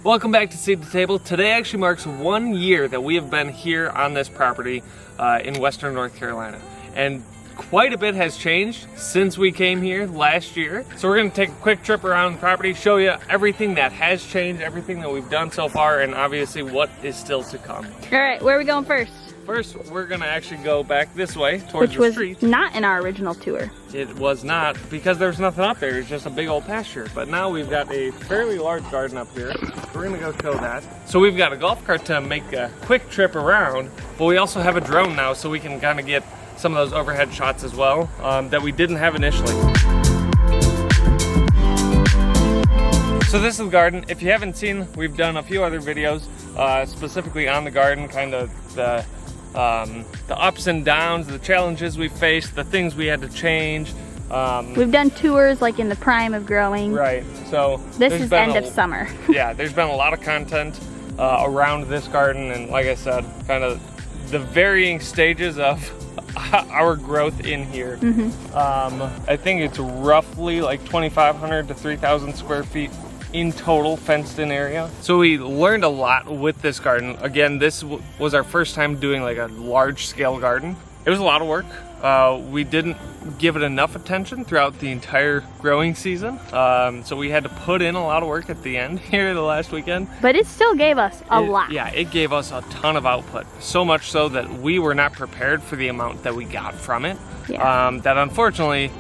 Welcome back to Seed to Table. Today actually marks 1 year that we have been here on this property in Western North Carolina. And quite a bit has changed since we came here last year. So we're gonna take a quick trip around the property, show you everything that has changed, everything that we've done so far, and obviously what is still to come. All right, where are we going first? First, we're gonna actually go back this way towards the street. Which was not in our original tour. It was not, because there's nothing up there. It's just a big old pasture. But now we've got a fairly large garden up here. We're gonna go show that. So we've got a golf cart to make a quick trip around, but we also have a drone now, so we can kind of get some of those overhead shots as well that we didn't have initially. So this is the garden. If you haven't seen, we've done a few other videos specifically on the garden, kind of the ups and downs, the challenges we faced, the things we had to change. We've done tours like in the prime of growing. Right, so this is end of summer. Yeah, there's been a lot of content around this garden, and like I said, kind of the varying stages of our growth in here. I think it's roughly like 2,500 to 3,000 square feet in total fenced in area. So we learned a lot with this garden. Again, this was our first time doing like a large scale garden. It was a lot of work. We didn't give it enough attention throughout the entire growing season. So we had to put in a lot of work at the end here the last weekend. But it still gave us a lot. Yeah, it gave us a ton of output. So much so that we were not prepared for the amount that we got from it. Yeah. That unfortunately,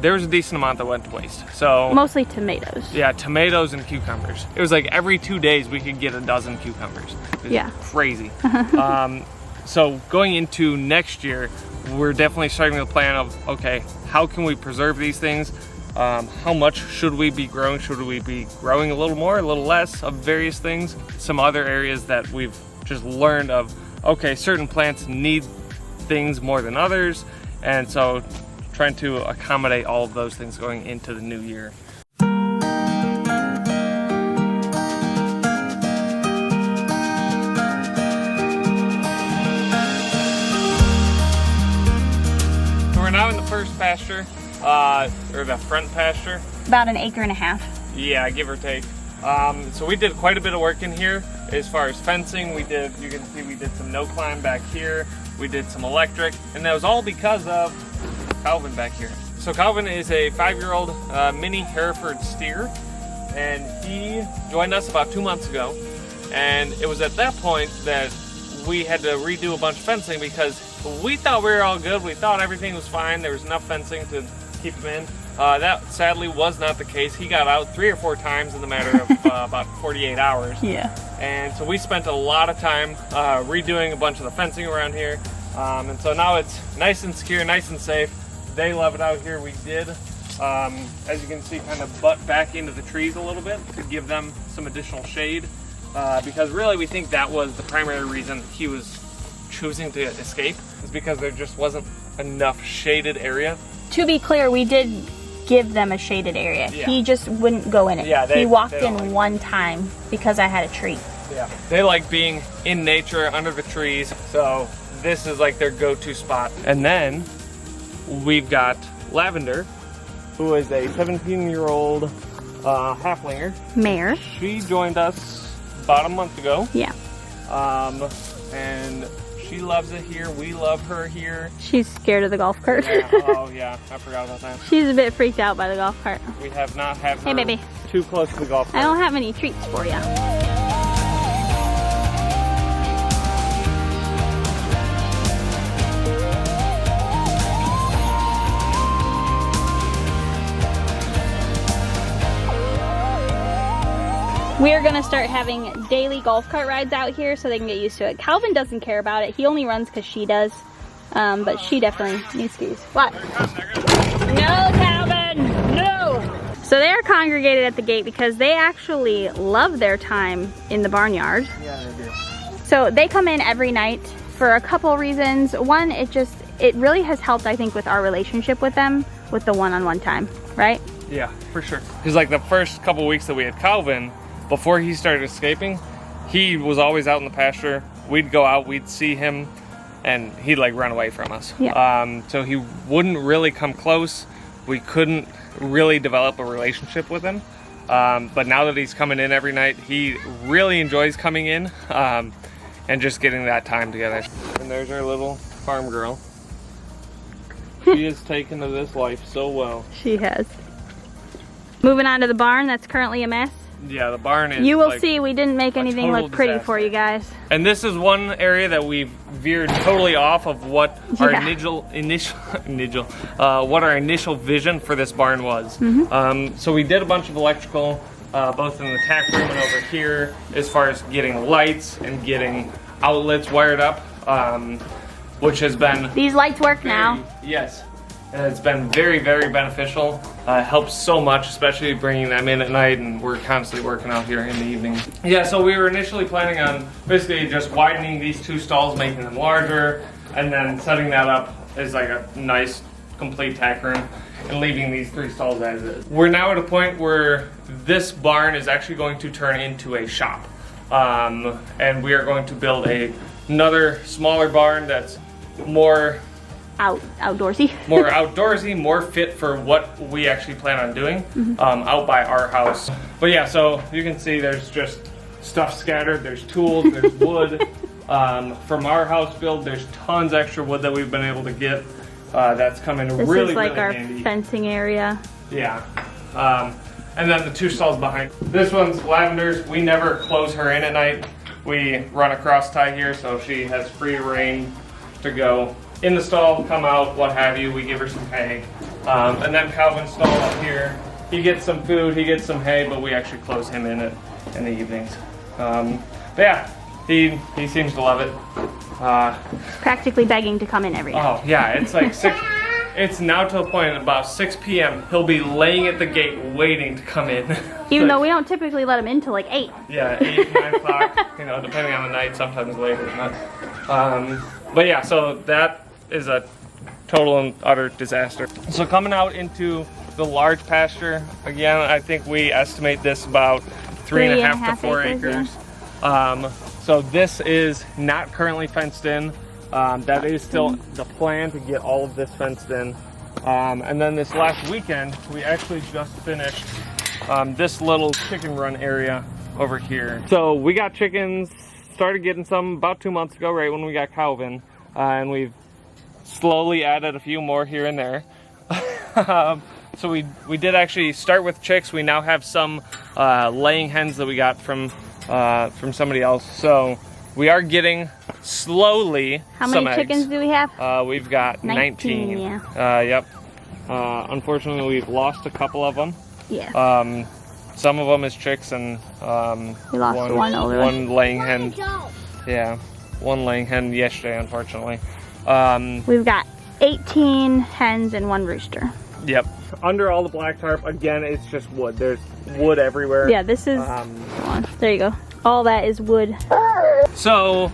there was a decent amount that went to waste. So mostly tomatoes. Yeah, tomatoes and cucumbers. It was like every 2 days we could get a dozen cucumbers. It was crazy. So going into next year, we're definitely starting the plan of, okay, how can we preserve these things? How much should we be growing? Should we be growing a little more, a little less of various things? Some other areas that we've just learned of, okay, certain plants need things more than others. And so trying to accommodate all of those things going into the new year. We're now in the first pasture, or the front pasture. About 1.5 acres. Yeah, give or take. So we did quite a bit of work in here as far as fencing. You can see we did some no climb back here. We did some electric, and that was all because of Calvin back here. So Calvin is a 5-year-old mini Hereford steer, and he joined us about 2 months ago. And it was at that point that we had to redo a bunch of fencing because we thought we were all good. We thought everything was fine. There was enough fencing to keep him in. That sadly was not the case. He got out 3 or 4 times in the matter of about 48 hours. Yeah. And so we spent a lot of time redoing a bunch of the fencing around here. And so now it's nice and secure, nice and safe. They love it out here. We did, as you can see, kind of butt back into the trees a little bit to give them some additional shade. Because really we think that was the primary reason he was choosing to escape, is because there just wasn't enough shaded area. To be clear, we did give them a shaded area. Yeah. He just wouldn't go in it. Yeah, he walked in one time because I had a treat. Yeah, they like being in nature under the trees, so this is like their go-to spot. And then we've got Lavender, who is a 17-year-old halflinger. Mare. She joined us about a month ago. Yeah. And she loves it here. We love her here. She's scared of the golf cart. Yeah. Oh yeah, I forgot about that. She's a bit freaked out by the golf cart. We have not had her too close to the golf cart. I don't have any treats for you. We are going to start having daily golf cart rides out here so they can get used to it. Calvin doesn't care about it. He only runs because she does. But she definitely needs to use. What? No, Calvin! No! So they are congregated at the gate because they actually love their time in the barnyard. Yeah, they do. So they come in every night for a couple reasons. One, it really has helped, I think, with our relationship with them, with the one-on-one time, right? Yeah, for sure. Because like the first couple weeks that we had Calvin, before he started escaping, he was always out in the pasture. We'd go out, we'd see him, and he'd like run away from us. Yeah. So he wouldn't really come close. We couldn't really develop a relationship with him. But now that he's coming in every night, he really enjoys coming in and just getting that time together. And there's our little farm girl. She is taken to this life so well. She has. Moving on to the barn, that's currently a mess. Yeah, the barn is. You will see we didn't make anything look pretty disaster for you guys. And this is one area that we've veered totally off of what our initial vision for this barn was. So we did a bunch of electrical, both in the tack room and over here, as far as getting lights and getting outlets wired up, which has been. These lights work now. Yes. And it's been very, very beneficial. Helps so much, especially bringing them in at night, and we're constantly working out here in the evening. Yeah, so we were initially planning on basically just widening these 2 stalls, making them larger, and then setting that up as like a nice, complete tack room, and leaving these 3 stalls as is. We're now at a point where this barn is actually going to turn into a shop. And we are going to build another smaller barn that's more outdoorsy. More outdoorsy, more fit for what we actually plan on doing out by our house. But yeah, so you can see there's just stuff scattered. There's tools, there's wood. From our house build, there's tons extra wood that we've been able to get. That's coming this really, is like really our handy. fencing area. Yeah. And then the 2 stalls behind. This one's Lavender's. We never close her in at night. We run a cross tie here, so she has free reign to go in the stall, come out, what have you. We give her some hay. And then Calvin's stall up here. He gets some food, he gets some hay, but we actually close him in in the evenings. But yeah, he seems to love it. Practically begging to come in every night. Oh yeah, it's like 6. It's now to a point at about 6 p.m. He'll be laying at the gate waiting to come in. Even though we don't typically let him in till like 8. Yeah, 8, 9 o'clock, you know, depending on the night, sometimes later. But yeah, so that is a total and utter disaster. So coming out into the large pasture, again, I think we estimate this about 3.5 to 4 acres. Yeah. So this is not currently fenced in. That is still the plan, to get all of this fenced in. And then this last weekend, we actually just finished this little chicken run area over here. So we got chickens, started getting some about 2 months ago, right when we got Calvin. And we've slowly added a few more here and there. So we did actually start with chicks. We now have some laying hens that we got from somebody else. So we are getting slowly How some many eggs. chickens do we have? We've got 19. Yeah. Yep. Unfortunately, we've lost a couple of them. Yeah. Some of them is chicks, and we lost one laying hen. Yeah, one laying hen yesterday, unfortunately. We've got 18 hens and 1 rooster. Yep. Under all the black tarp, again, it's just wood. There's wood everywhere. Yeah, this is. There you go. All that is wood. So,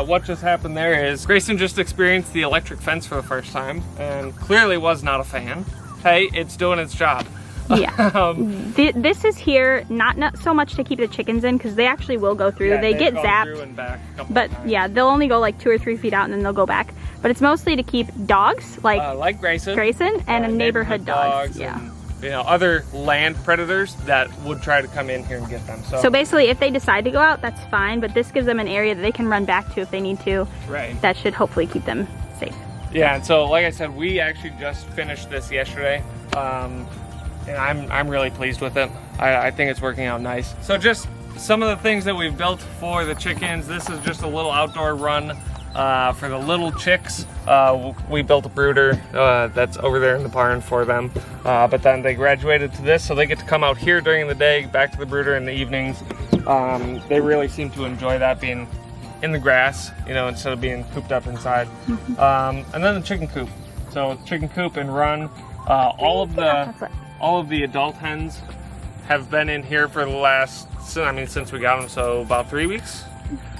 what just happened there is Grayson just experienced the electric fence for the first time and clearly was not a fan. Hey, it's doing its job. Yeah. This is here not so much to keep the chickens in, because they actually will go through. Yeah, they get zapped. through and back a couple but times. yeah, they'll only go like 2 or 3 feet out and then they'll go back. But it's mostly to keep dogs, like Grayson, and neighborhood dogs. Yeah. And, you know, other land predators that would try to come in here and get them. So basically, if they decide to go out, that's fine. But this gives them an area that they can run back to if they need to. Right. That should hopefully keep them safe. Yeah, and so like I said, we actually just finished this yesterday. And I'm really pleased with it. I think it's working out nice. So just some of the things that we've built for the chickens. This is just a little outdoor run for the little chicks. We built a brooder that's over there in the barn for them. But then they graduated to this, so they get to come out here during the day, back to the brooder in the evenings. They really seem to enjoy that, being in the grass, you know, instead of being cooped up inside. And then the chicken coop. So chicken coop and run. All of the adult hens have been in here for the last, since we got them, so about 3 weeks,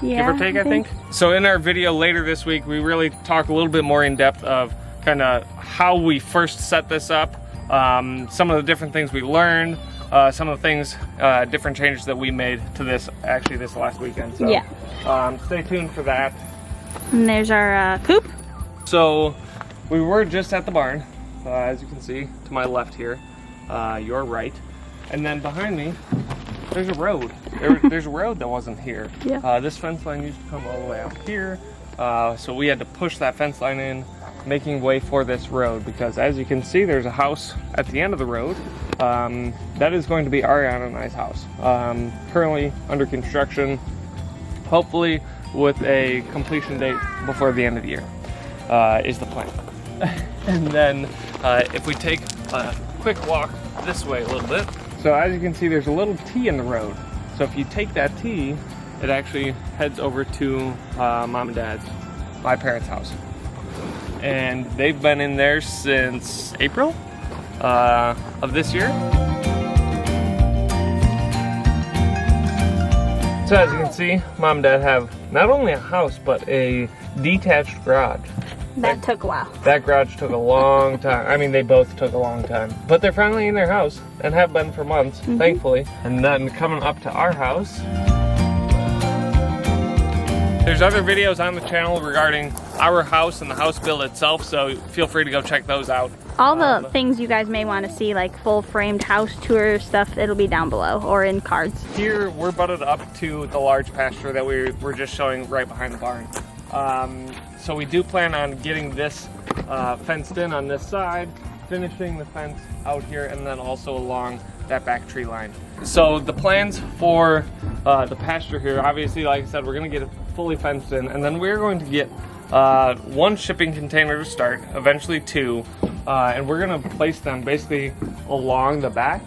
yeah, give or take, I think. So in our video later this week, we really talk a little bit more in depth of kind of how we first set this up, some of the different things we learned, some of the things, different changes that we made to this last weekend. So yeah. Stay tuned for that. And there's our coop. So we were just at the barn, as you can see to my left here. Your right. And then behind me, there's a road. There's a road that wasn't here. Yeah. This fence line used to come all the way out here. So we had to push that fence line in, making way for this road, because as you can see, there's a house at the end of the road. That is going to be Ariana and I's house. Currently under construction, hopefully with a completion date before the end of the year, is the plan. And then if we take a quick walk this way a little bit, so as you can see, there's a little T in the road. So if you take that T, it actually heads over to Mom and Dad's, my parents' house. And they've been in there since April of this year. So as you can see, Mom and Dad have not only a house, but a detached garage. That took a while. That garage took a long time. I mean, they both took a long time. But they're finally in their house, and have been for months, thankfully. And then coming up to our house, there's other videos on the channel regarding our house and the house build itself, so feel free to go check those out. All the things you guys may want to see, like full framed house tour stuff, it'll be down below or in cards. Here, we're butted up to the large pasture that we were just showing right behind the barn. So we do plan on getting this fenced in on this side, finishing the fence out here, and then also along that back tree line. So the plans for the pasture here, obviously, like I said, we're going to get it fully fenced in, and then we're going to get one shipping container to start, eventually two, and we're going to place them basically along the back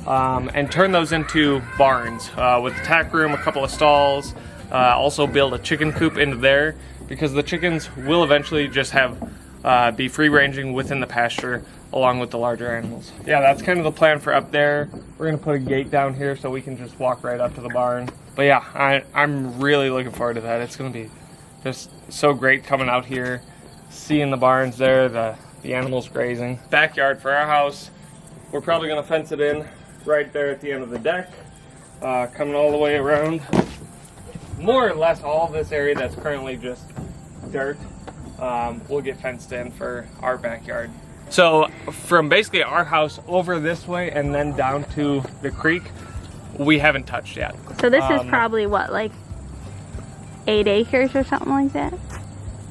and turn those into barns with a tack room, a couple of stalls, also build a chicken coop into there, because the chickens will eventually just have be free ranging within the pasture along with the larger animals. Yeah, that's kind of the plan for up there. We're gonna put a gate down here so we can just walk right up to the barn. But yeah, I'm really looking forward to that. It's gonna be just so great coming out here, seeing the barns there, the animals grazing. Backyard for our house, we're probably gonna fence it in right there at the end of the deck, coming all the way around. More or less all of this area that's currently just dirt will get fenced in for our backyard. So from basically our house over this way and then down to the creek, we haven't touched yet. So this is probably what, like 8 acres or something like that?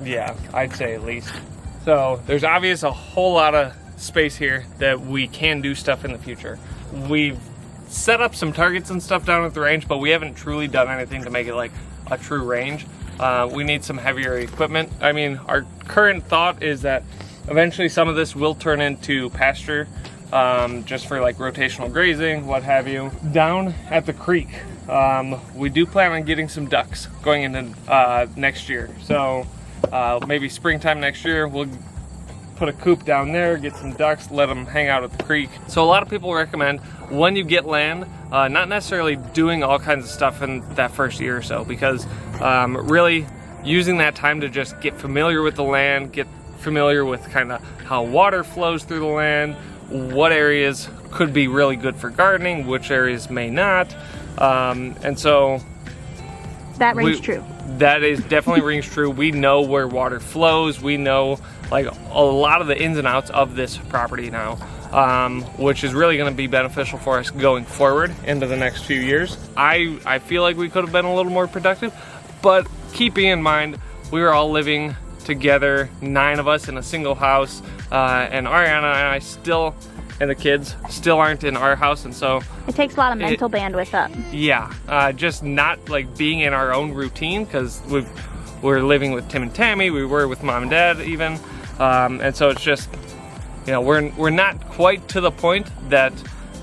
Yeah, I'd say at least. So there's obviously a whole lot of space here that we can do stuff in the future. We've set up some targets and stuff down at the range, but we haven't truly done anything to make it like a true range. We need some heavier equipment. I mean, our current thought is that eventually some of this will turn into pasture, just for like rotational grazing, what have you. Down at the creek, we do plan on getting some ducks going into next year. So maybe springtime next year, we'll put a coop down there, get some ducks, let them hang out at the creek. So a lot of people recommend when you get land, not necessarily doing all kinds of stuff in that first year or so, because really using that time to just get familiar with the land, get familiar with kind of how water flows through the land, what areas could be really good for gardening, which areas may not, and so that rings true. That is definitely rings true. We know where water flows. We know like a lot of the ins and outs of this property now, which is really going to be beneficial for us going forward into the next few years. I feel like we could have been a little more productive, but keeping in mind we were all living together, 9 of us in a single house, and Ariana and I still, and the kids still aren't in our house, and so it takes a lot of mental bandwidth up. Yeah, just not like being in our own routine, because we're living with Tim and Tammy, we were with Mom and Dad even, and so it's just, you know, we're not quite to the point that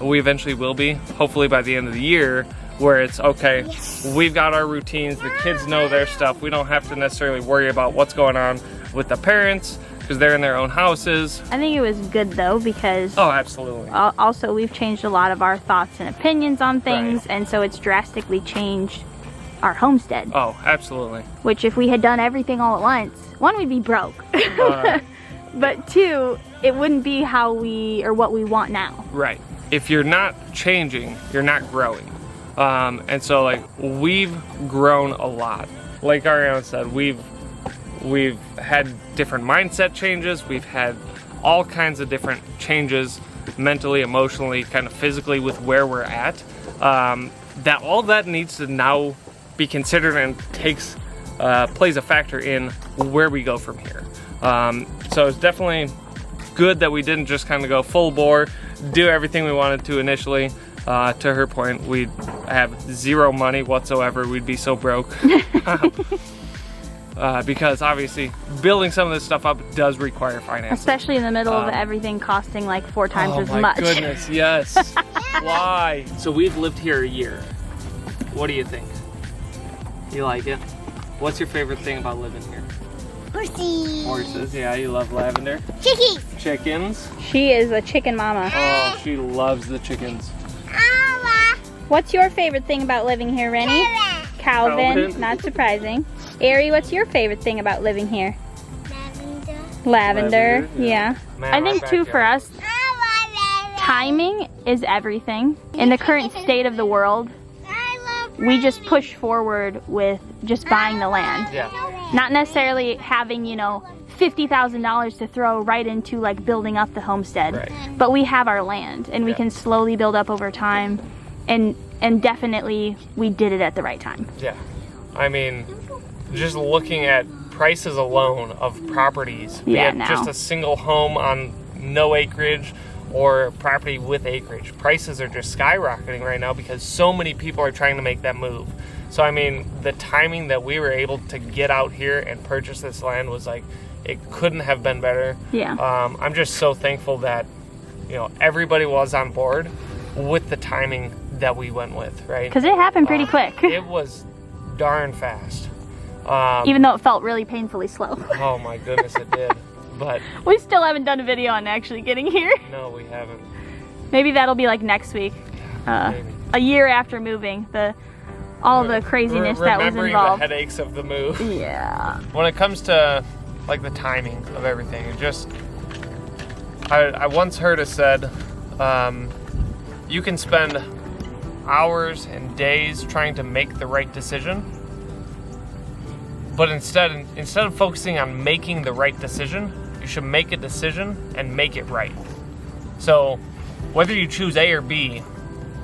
we eventually will be, hopefully by the end of the year, where it's okay, we've got our routines, the kids know their stuff, we don't have to necessarily worry about what's going on with the parents, because they're in their own houses. I think it was good though, because oh, absolutely. Also we've changed a lot of our thoughts and opinions on things, right. And so it's drastically changed our homestead. Oh, absolutely. Which if we had done everything all at once, 1, we'd be broke. But 2, it wouldn't be how we, or what we want now. Right. If you're not changing, you're not growing. And so like we've grown a lot. Like Ariana said, we've had different mindset changes. We've had all kinds of different changes mentally, emotionally, kind of physically with where we're at, that all that needs to now be considered and plays a factor in where we go from here. So it's definitely good that we didn't just kind of go full bore, do everything we wanted to initially. To her point, we'd have zero money whatsoever. We'd be so broke. Because obviously building some of this stuff up does require financing. Especially in the middle of everything costing like 4 times as much. Oh my goodness, yes. Why? So we've lived here a year. What do you think? You like it? What's your favorite thing about living here? Horses. Horses, yeah, you love lavender. Chickies. Chickens. She is a chicken mama. Oh, she loves the chickens. What's your favorite thing about living here, Rennie? Calvin. Not surprising. Ari, what's your favorite thing about living here? Lavender, yeah. Man, I think too for us, timing is everything. In the current state of the world, we just push forward with just buying the land. Yeah. Not necessarily having, you know, $50,000 to throw right into like building up the homestead. Right. But we have our land and we can slowly build up over time, and definitely we did it at the right time. Yeah. I mean, just looking at prices alone of properties, be it just a single home on no acreage or property with acreage, prices are just skyrocketing right now because so many people are trying to make that move. So I mean, the timing that we were able to get out here and purchase this land was like, it couldn't have been better. Yeah. I'm just so thankful that, you know, everybody was on board with the timing that we went with, right? Because it happened pretty quick. It was darn fast. Even though it felt really painfully slow. Oh my goodness, it did. But we still haven't done a video on actually getting here. no, we haven't. Maybe that'll be like next week. Maybe. A year after moving, all the craziness that was Remembering involved. the headaches of the move. Yeah. When it comes to like the timing of everything, it just, I once heard it said, you can spend hours and days trying to make the right decision, but instead of focusing on making the right decision, you should make a decision and make it right. So whether you choose A or B,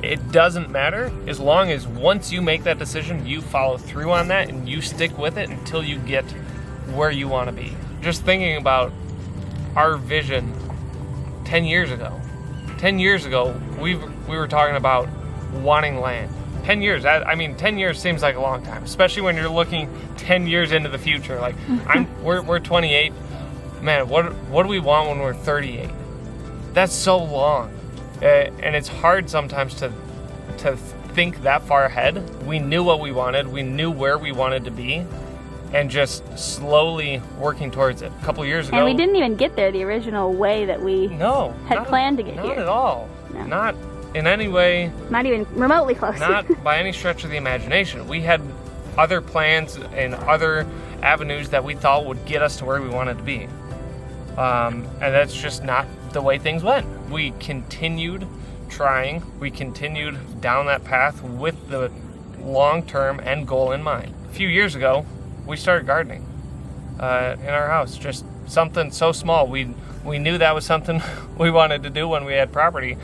it doesn't matter as long as once you make that decision, you follow through on that and you stick with it until you get where you want to be. Just thinking about our vision 10 years ago. 10 years ago, we were talking about wanting land. 10 years, I mean, 10 years seems like a long time, especially when you're looking 10 years into the future. Like, we're 28. Man, what do we want when we're 38? That's so long. And it's hard sometimes to think that far ahead. We knew what we wanted. We knew where we wanted to be. And just slowly working towards it. A couple years ago. And we didn't even get there the original way that we had planned to get here. Not at all. No. Not in any way. Not even remotely close. Not by any stretch of the imagination. We had other plans and other avenues that we thought would get us to where we wanted to be. And that's just not the way things went. We continued trying. We continued down that path with the long-term end goal in mind. A few years ago, we started gardening in our house. Just something so small. We knew that was something we wanted to do when we had property,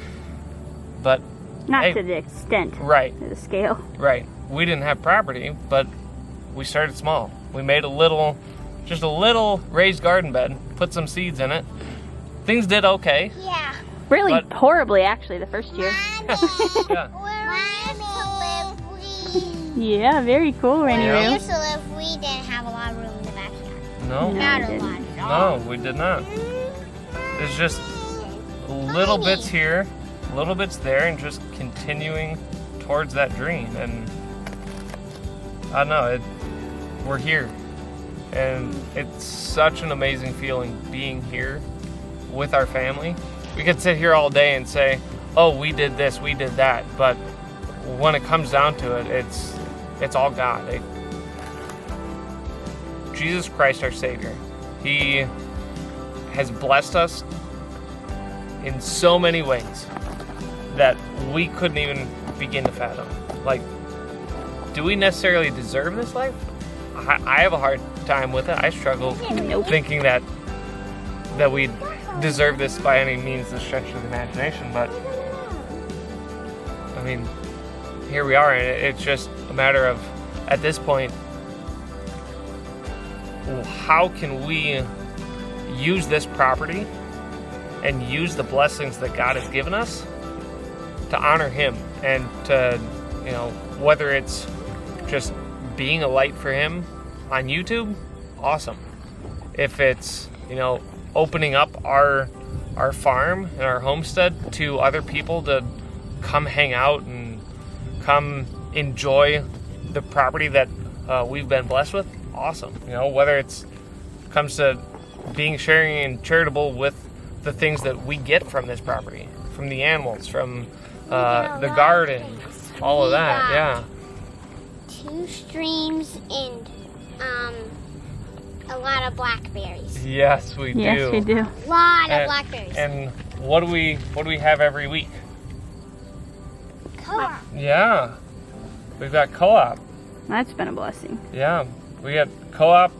but not to the extent, right? To the scale, right? We didn't have property, but we started small. We made just a little raised garden bed, put some seeds in it. Things did okay. Yeah. Really horribly, actually, the first year. Yeah. Yeah, very cool, Rainy Where we Roo. used to live, we didn't have a lot of room in the backyard. No. Not a lot at all. No, we did not. There's just little bits here, little bits there, and just continuing towards that dream. And I don't know, we're here. And it's such an amazing feeling being here with our family. We could sit here all day and say, oh, we did this, we did that. But when it comes down to it, it's all God. Jesus Christ, our Savior. He has blessed us in so many ways that we couldn't even begin to fathom. Like, do we necessarily deserve this life? I have a hard time with it. I struggle thinking that we'd deserve this by any means, the stretch of the imagination, but I mean, here we are, and it's just a matter of, at this point, how can we use this property and use the blessings that God has given us to honor Him, and to, you know, whether it's just being a light for Him on YouTube, awesome. If it's, you know, opening up our farm and our homestead to other people to come hang out and come enjoy the property that we've been blessed with, awesome. You know, whether it's comes to being sharing and charitable with the things that we get from this property, from the animals, from the garden, all of that. Yeah. 2 streams and a lot of blackberries. Yes, we do. Yes, we do. A lot of blackberries. And what do we have every week? Co-op. Yeah, we've got co-op. That's been a blessing. Yeah, we got co-op.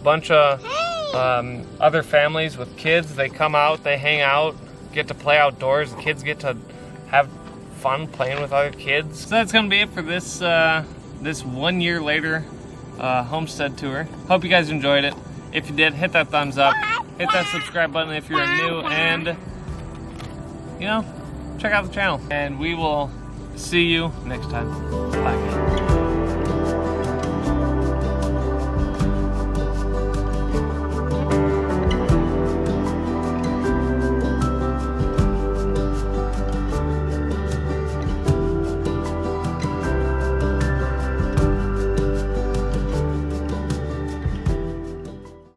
Bunch of Hey! other families with kids. They come out, they hang out, get to play outdoors. The kids get to have fun playing with other kids. So that's gonna be it for this this 1 year later homestead tour. Hope you guys enjoyed it. If you did, hit that thumbs up, hit that subscribe button if you're new, and you know, check out the channel. And we will see you next time. Bye.